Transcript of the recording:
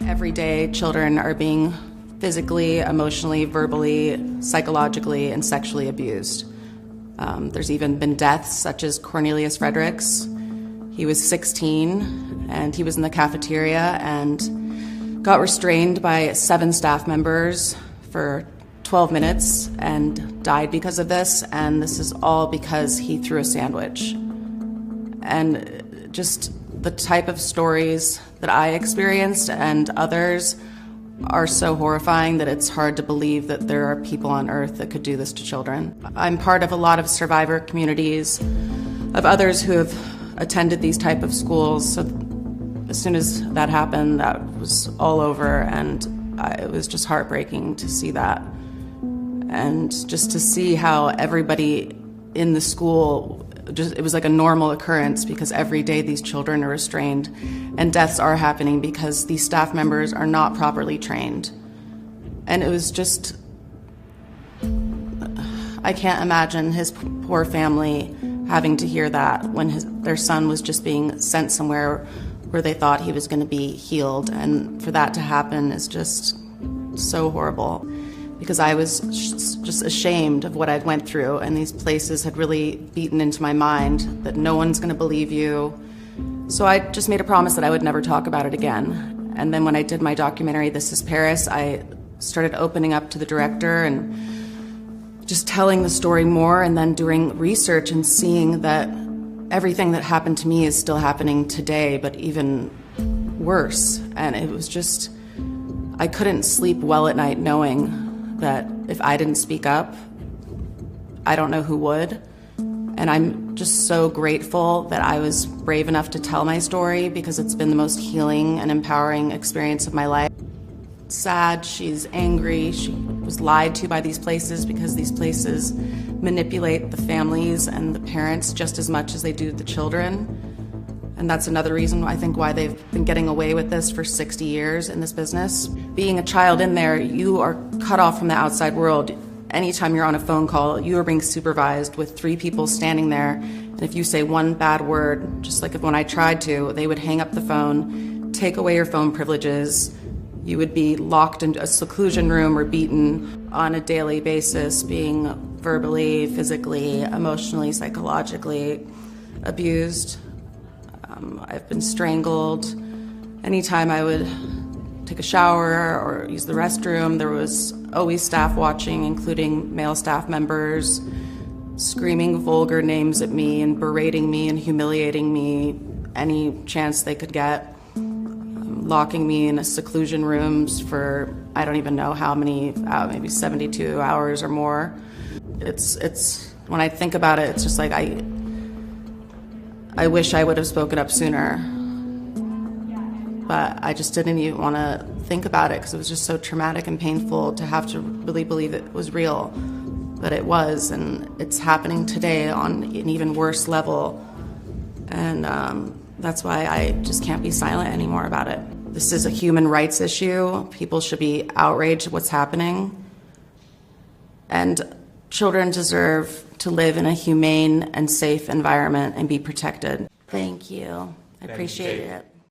Every day, children are being physically, emotionally, verbally, psychologically, and sexually abused. There's even been deaths, such as Cornelius Fredericks. He was 16, and he was in the cafeteria and got restrained by 7 staff members for 12 minutes and died because of this, and this is all because he threw a sandwich. And just the type of stories that I experienced and others are so horrifying that it's hard to believe that there are people on earth that could do this to children. I'm part of a lot of survivor communities of others who have attended these type of schools, so as soon as that happened, that was all over, and it was just heartbreaking to see that. And just to see how everybody in the school, it was like a normal occurrence, because every day these children are restrained and deaths are happening because these staff members are not properly trained. And it was just, I can't imagine his poor family having to hear that when their son was just being sent somewhere where they thought he was going to be healed. And for that to happen is just so horrible, because I was just ashamed of what I'd went through, and these places had really beaten into my mind that no one's going to believe you. So I just made a promise that I would never talk about it again. And then when I did my documentary, This is Paris, I started opening up to the director and just telling the story more, and then doing research and seeing that everything that happened to me is still happening today, but even worse. And it was just, I couldn't sleep well at night knowing that if I didn't speak up, I don't know who would. And I'm just so grateful that I was brave enough to tell my story, because it's been the most healing and empowering experience of my life. Sad, she's angry, she was lied to by these places, because these places manipulate the families and the parents just as much as they do the children. And that's another reason, I think, why they've been getting away with this for 60 years in this business. Being a child in there, you are cut off from the outside world. Anytime you're on a phone call, you are being supervised with 3 people standing there. And if you say one bad word, just like when I tried to, they would hang up the phone, take away your phone privileges. You would be locked in a seclusion room or beaten on a daily basis, being verbally, physically, emotionally, psychologically abused. I've been strangled. Anytime I would take a shower or use the restroom, there was always staff watching, including male staff members, screaming vulgar names at me and berating me and humiliating me any chance they could get, locking me in a seclusion rooms for I don't even know how many, maybe 72 hours or more. It's when I think about it, it's just like I wish I would have spoken up sooner, but I just didn't even want to think about it, because it was just so traumatic and painful to have to really believe it was real. But it was, and it's happening today on an even worse level. And that's why I just can't be silent anymore about it. This is a human rights issue. People should be outraged at what's happening. And children deserve to live in a humane and safe environment and be protected. Thank you. I appreciate it.